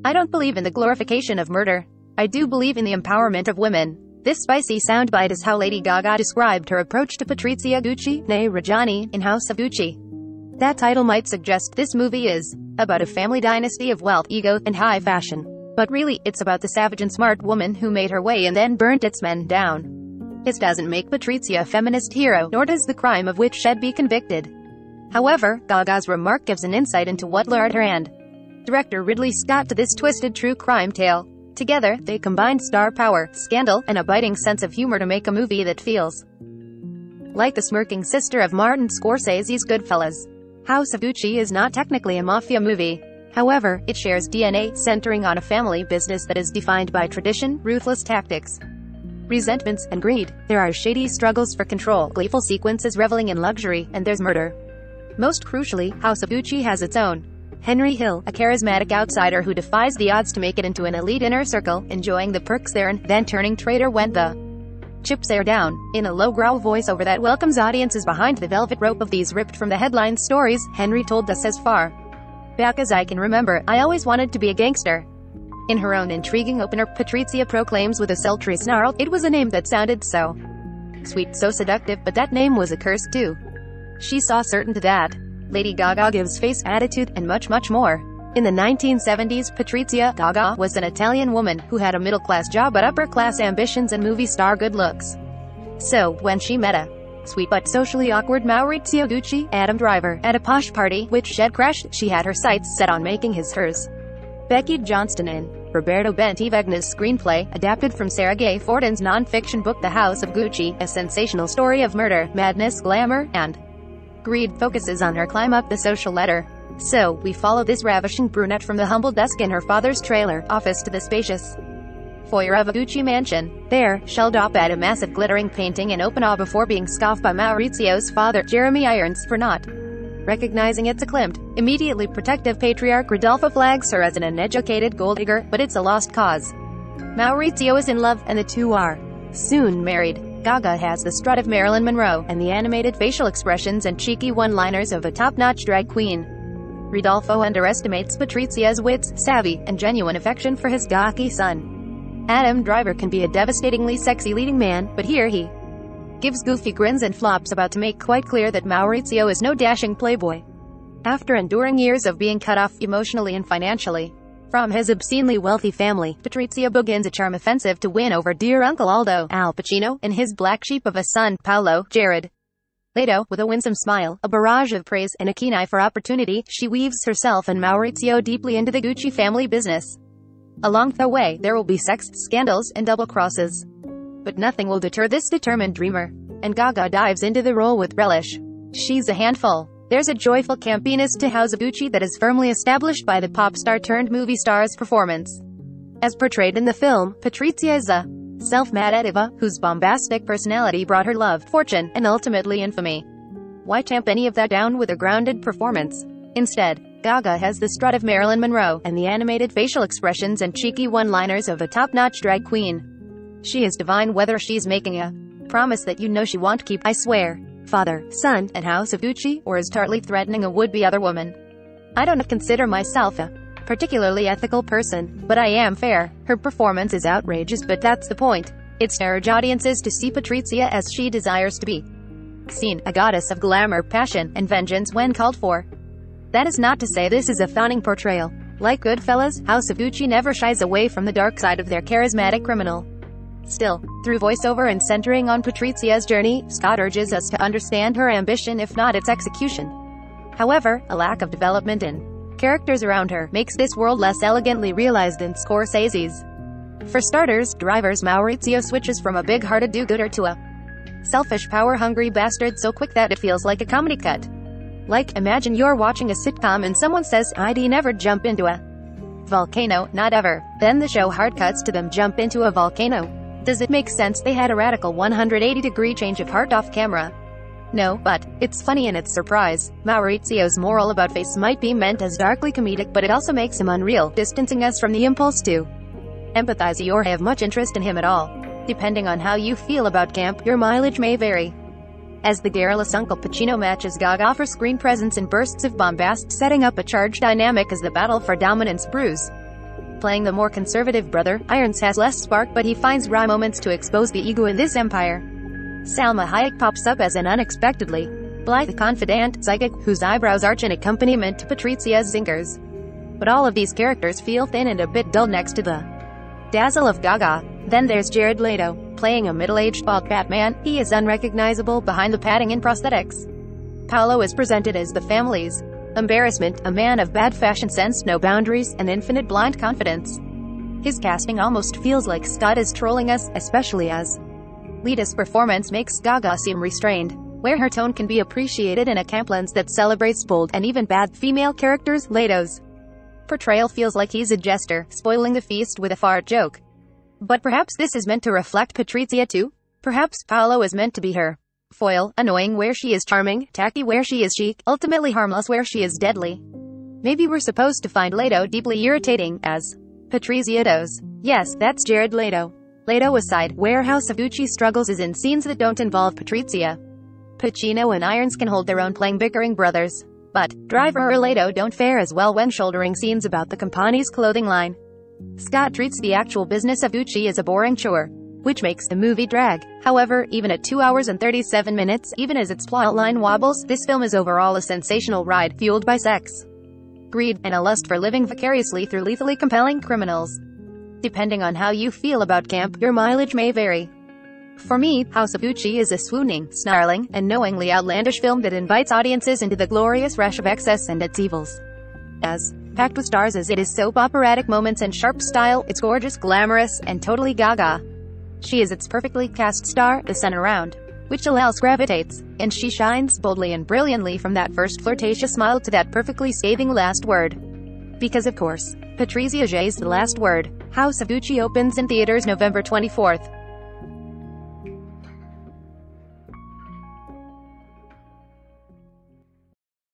I don't believe in the glorification of murder. I do believe in the empowerment of women. This spicy soundbite is how Lady Gaga described her approach to Patrizia Gucci, née Reggiani, in House of Gucci. That title might suggest this movie is about a family dynasty of wealth, ego, and high fashion. But really, it's about the savage and smart woman who made her way and then burnt its men down. This doesn't make Patrizia a feminist hero, nor does the crime of which she'd be convicted. However, Gaga's remark gives an insight into what lured her and director Ridley Scott to this twisted true crime tale. Together, they combined star power, scandal, and a biting sense of humor to make a movie that feels like the smirking sister of Martin Scorsese's Goodfellas. House of Gucci is not technically a mafia movie. However, it shares DNA, centering on a family business that is defined by tradition, ruthless tactics, resentments, and greed. There are shady struggles for control, gleeful sequences reveling in luxury, and there's murder. Most crucially, House of Gucci has its own Henry Hill, a charismatic outsider who defies the odds to make it into an elite inner circle, enjoying the perks there and then turning traitor when the chips are down. In a low-growl voiceover that welcomes audiences behind the velvet rope of these ripped from the headline stories, Henry told us, as far back as I can remember, I always wanted to be a gangster. In her own intriguing opener, Patrizia proclaims with a sultry snarl, it was a name that sounded so sweet, so seductive, but that name was a curse too. She saw certain to that. Lady Gaga gives face, attitude, and much, much more. In the 1970s, Patrizia Gaga was an Italian woman who had a middle-class job but upper-class ambitions and movie star good looks. So, when she met a sweet but socially awkward Maurizio Gucci, Adam Driver, at a posh party, which she'd crashed, she had her sights set on making his hers. Becky Johnston in Roberto Bentivegna's screenplay, adapted from Sarah Gay Fortin's non-fiction book The House of Gucci, a sensational story of murder, madness, glamour, and greed, focuses on her climb up the social ladder. So, we follow this ravishing brunette from the humble desk in her father's trailer office to the spacious foyer of a Gucci mansion. There, she'll stop at a massive glittering painting in open awe before being scoffed by Maurizio's father, Jeremy Irons, for not recognizing its acclaimed, immediately protective patriarch. Rodolfo flags her as an uneducated gold digger, but it's a lost cause. Maurizio is in love, and the two are soon married. Gaga has the strut of Marilyn Monroe, and the animated facial expressions and cheeky one-liners of a top-notch drag queen. Rodolfo underestimates Patrizia's wits, savvy, and genuine affection for his gawky son. Adam Driver can be a devastatingly sexy leading man, but here he gives goofy grins and flops about to make quite clear that Maurizio is no dashing playboy. After enduring years of being cut off, emotionally and financially, from his obscenely wealthy family, Patrizia begins a charm offensive to win over dear Uncle Aldo, Al Pacino, and his black sheep of a son, Paolo, Jared Leto. With a winsome smile, a barrage of praise, and a keen eye for opportunity, she weaves herself and Maurizio deeply into the Gucci family business. Along the way, there will be sex, scandals, and double crosses. But nothing will deter this determined dreamer. And Gaga dives into the role with relish. She's a handful. There's a joyful campiness to House of Gucci that is firmly established by the pop star-turned-movie star's performance. As portrayed in the film, Patrizia is a self-made diva, whose bombastic personality brought her love, fortune, and ultimately infamy. Why tamp any of that down with a grounded performance? Instead, Gaga has the strut of Marilyn Monroe, and the animated facial expressions and cheeky one-liners of a top-notch drag queen. She is divine whether she's making a promise that you know she won't keep, I swear, father, son, and House of Gucci, or is tartly threatening a would-be other woman. I don't consider myself a particularly ethical person, but I am fair. Her performance is outrageous, but that's the point. It's to urge audiences to see Patrizia as she desires to be seen, a goddess of glamour, passion, and vengeance when called for. That is not to say this is a fawning portrayal. Like Goodfellas, House of Gucci never shies away from the dark side of their charismatic criminal. Still, through voiceover and centering on Patrizia's journey, Scott urges us to understand her ambition if not its execution. However, a lack of development in characters around her makes this world less elegantly realized than Scorsese's. For starters, Driver's Maurizio switches from a big-hearted do-gooder to a selfish, power-hungry bastard so quick that it feels like a comedy cut. Like, imagine you're watching a sitcom and someone says, I'd never jump into a volcano, not ever. Then the show hard cuts to them jump into a volcano. Does it make sense? They had a radical 180-degree change of heart off camera. No, but it's funny in its surprise. Maurizio's moral about face might be meant as darkly comedic, but it also makes him unreal, distancing us from the impulse to empathize or have much interest in him at all. Depending on how you feel about camp, your mileage may vary. As the garrulous Uncle Pacino matches Gaga for screen presence in bursts of bombast, setting up a charged dynamic as the battle for dominance brews. playing the more conservative brother. Irons has less spark, but he finds wry moments to expose the ego in this empire. Salma Hayek pops up as an unexpectedly blithe, confidant psychic, whose eyebrows arch in accompaniment to Patrizia's zingers. But all of these characters feel thin and a bit dull next to the dazzle of Gaga. Then there's Jared Leto, playing a middle-aged bald Batman. He is unrecognizable behind the padding and prosthetics. Paolo is presented as the family's embarrassment, a man of bad fashion sense, no boundaries, and infinite blind confidence. His casting almost feels like Scott is trolling us, especially as Lita's performance makes Gaga seem restrained, where her tone can be appreciated in a camp lens that celebrates bold and even bad female characters. Leto's portrayal feels like he's a jester, spoiling the feast with a fart joke. But perhaps this is meant to reflect Patrizia too? Perhaps Paolo is meant to be her foil, annoying where she is charming, tacky where she is chic, ultimately harmless where she is deadly. Maybe we're supposed to find Leto deeply irritating, as Patrizia does. Yes, that's Jared Leto. Leto aside, where House of Gucci struggles is in scenes that don't involve Patrizia. Pacino and Irons can hold their own playing bickering brothers. But Driver or Leto don't fare as well when shouldering scenes about the company's clothing line. Scott treats the actual business of Gucci as a boring chore, which makes the movie drag. However, even at 2 hours and 37 minutes, even as its plotline wobbles, this film is overall a sensational ride, fueled by sex, greed, and a lust for living vicariously through lethally compelling criminals. Depending on how you feel about camp, your mileage may vary. For me, House of Gucci is a swooning, snarling, and knowingly outlandish film that invites audiences into the glorious rush of excess and its evils. As packed with stars as it is soap operatic moments and sharp style, it's gorgeous, glamorous, and totally Gaga. She is its perfectly cast star, the center around which all else gravitates, and she shines boldly and brilliantly from that first flirtatious smile to that perfectly scathing last word. Because of course, Patrizia J's The Last Word. House of Gucci opens in theaters November 24th.